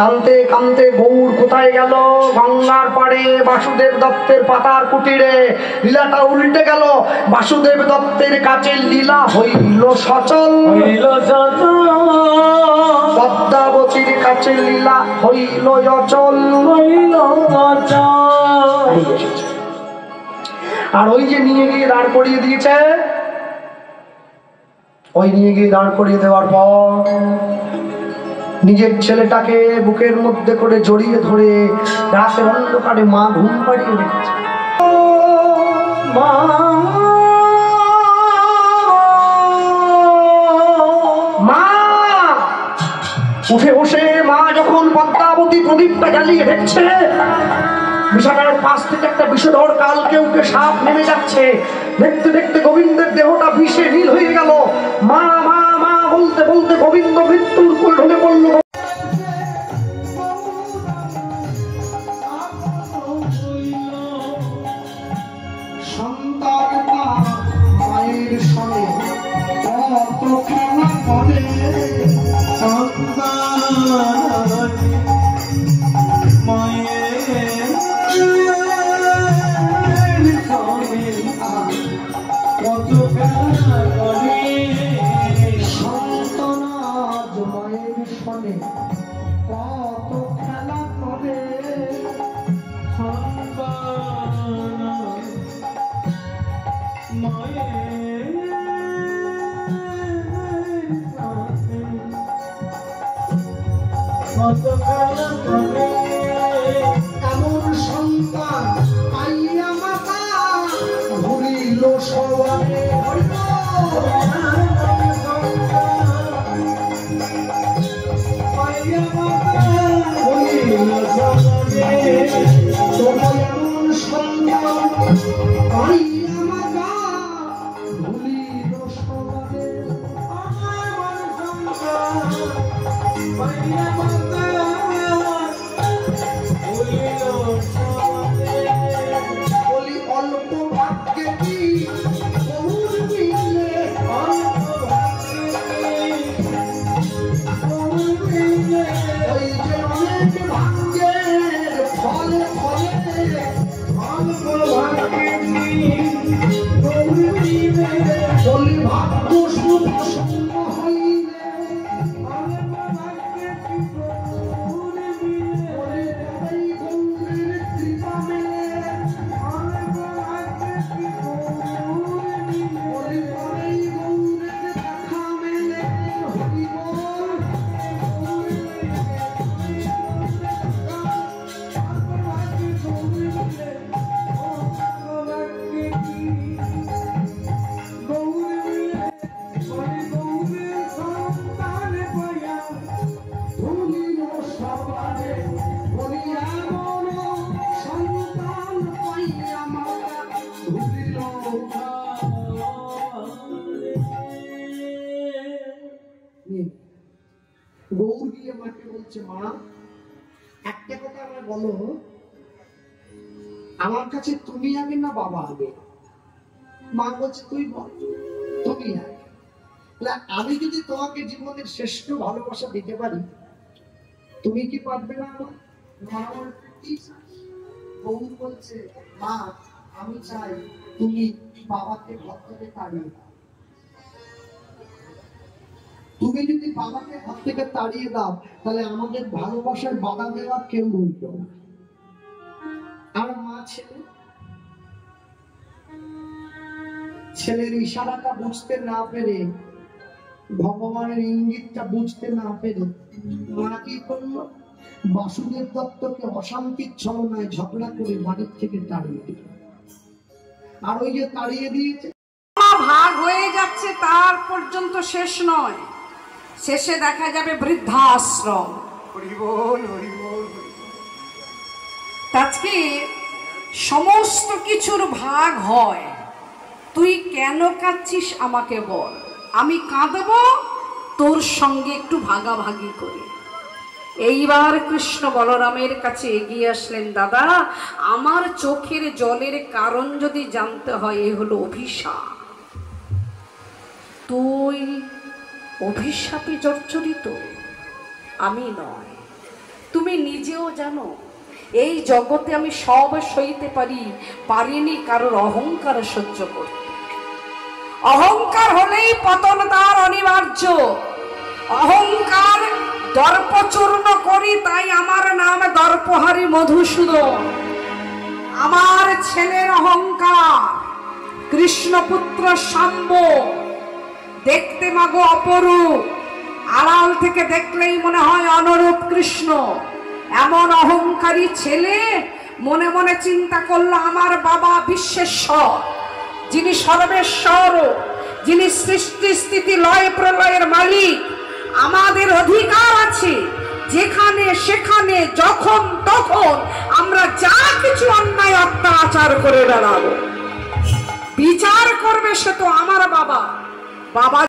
কানতে কানতে গৌর কোথায় গেল? গঙ্গার পাড়ে বাসুদেব দত্তের পাতার কুটিরে। লীলাটা উল্টে গেল, বাসুদেব দত্তের কাছে লীলা হইল সচল, পদ্মাবতীর কাছে লীলা হইল অচল। আর ওই যে নিয়ে গিয়ে দাঁড় করিয়ে দিয়েছে, ওই নিয়ে গিয়ে দাঁড় করিয়ে দেওয়ার পর নিজের ছেলেটাকে বুকের মধ্যে করে জড়িয়ে ধরে রাতের অন্ধকারে মা ঘুম পাড়িয়ে রেখেছে। মা উঠে বসে মা যখন পদ্মাবতী প্রদীপটা জ্বালিয়ে দেখছে, বিছানার পাশ থেকে একটা বিষধর কালকে উঠে সাপ নেমে যাচ্ছে। দেখতে দেখতে গোবিন্দের দেহটা বিষে নীল হয়ে গেল। মা মা মা বলতে বলতে গোবিন্দ মৃত্যুর কোলে ঢলে পড়ল। মায়ের সঙ্গে কত খেলা করে, এমন সন্তান পাইয়া মাতা ভুলিল সবারে। এমন সন্তান পাইয়া মাতা ভুলিল সবারে। বলি অল্প ভাগ্যে কি গৌর মিলে, ওই যে অনেক ভাগ্যের ফলে ফলে অল্প ভাগ্যে কি গৌর মিলে। বলি ভাগ্য শুভ শূন্য হইলে গৌর গিয়ে মাকে বলছে, মা একটা কথা আমার বলো, আমার কাছে তুমি আগে না বাবা আগে? মা বলছে, তুই বল, তুমি আগে। আমি যদি তোমাকে জীবনের শ্রেষ্ঠ ভালোবাসা দিতে পারি, তুমি কি পারবে না? মা বলছে, গৌর বলছে, মা আমি চাই তুমি বাবাকে ঘর থেকে তাড়িয়ে দাও। তুমি যদি বাবাকে ঘর থেকে তাড়িয়ে দাও, তাহলে আমাদের ভালোবাসার বাধা দেওয়া কেউ বলতো না। আর মা ছেলের ইশারাটা বুঝতে না পেরে, ভগবানের ইঙ্গিতটা বুঝতে না পেরে মা কি করলো? বাসুদেব দত্তকে অশান্তির ছলনায় ঝগড়া করে বাড়ির থেকে তাড়িয়ে দিল। আর ওই যে তাড়িয়ে দিয়েছে, ভাগ হয়ে যাচ্ছে, তার পর্যন্ত শেষ নয়। শেষে দেখা যাবে বৃদ্ধাশ্রম। আজকে সমস্ত কিছুর ভাগ হয়। তুই কেন কাঁদছিস আমাকে বল, আমি কাঁদবো তোর সঙ্গে একটু ভাগাভাগি করি। এইবার কৃষ্ণ বলরামের কাছে এগিয়ে আসলেন। দাদা, আমার চোখের জলের কারণ যদি জানতে হয়, এ হলো অভিশাপ। তুই অভিশাপে জর্জরিত, আমি নয়। তুমি নিজেও জানো এই জগতে আমি সব সইতে পারিনি কারোর অহংকার সহ্য করতে। অহংকার হলেই পতন তার অনিবার্য। অহংকার দর্পচূর্ণ করি, তাই আমার নাম দর্পহারী মধুসূদন। আমার ছেলের অহংকার, কৃষ্ণপুত্র শাম্ব, দেখতে মাগো অপরূপ, আড়াল থেকে দেখলেই মনে হয় অনুরূপ কৃষ্ণ। এমন অহংকারী ছেলে মনে মনে চিন্তা করলো আমার বাবা বিশ্বেশ্বর, যিনি সর্বেশ্বর, যিনি সৃষ্টি স্থিতি লয় প্রলয়ের মালিক। আমাদের অধিকার আছে যেখানে সেখানে যখন তখন আমরা যা কিছু অন্যায় অত্যাচার করে বেড়াবো। বিচার করবে সে তো আমার বাবা। বাবা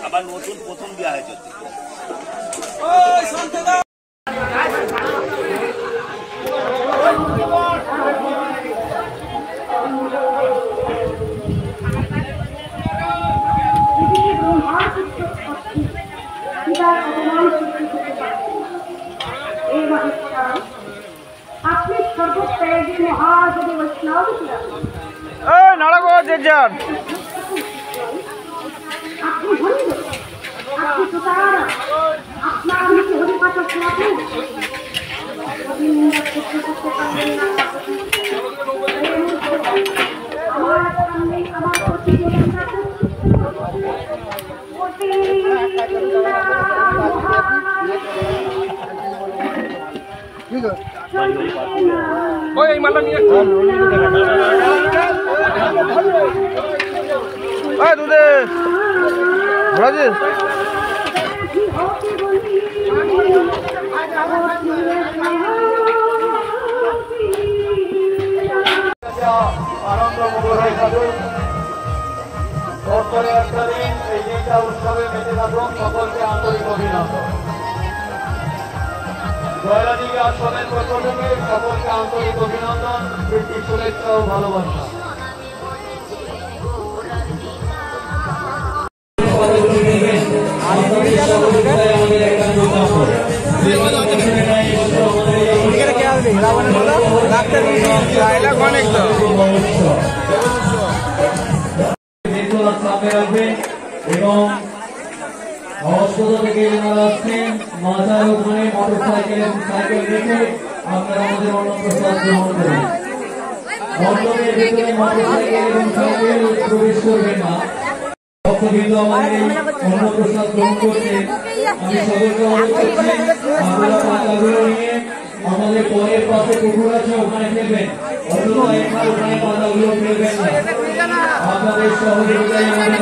আবার নতুন প্রথম বিয়ে হয়েছে। আপনি সর্বত্যাগী মহাযোগী বৈষ্ণব আপনি ধনী, আপনি সুতার, আপনার মুখে হরিপাঠক শোনাতে আমার সামনে আমার দুধে উৎসবে মেতে থাকুন। সকলকে আন্তরিক অভিনন্দন। জয়রানী আশ্রমের পক্ষ থেকে সকলকে আন্তরিক অভিনন্দন, প্রীতি, শুভেচ্ছা ও ভালোবাসা। সামনে রাখবেন এবং কোথা থেকে এনারা আসছেন মাথার ওখানে মোটর সাইকেল রেখে আপনারা আমাদের অন্নপ্রসাদ গ্রহণ করুন। মণ্ডপের ভিতরে মোটর সাইকেল এবং সাইকেল প্রবেশ করবেন না। ভক্তবৃন্দ আমাদের এই অন্নপ্রসাদ গ্রহণ করতে আমি সকলকে অনুরোধ করছি আপনারা পাতাগুলো নিয়ে আমাদের পরের পাশে পুকুর আছে ওখানে ফেলবেন, অন্যথা এখানে ওখানে পাতাগুলো ফেলবেন না। আপনাদের সহযোগিতায় আমাদের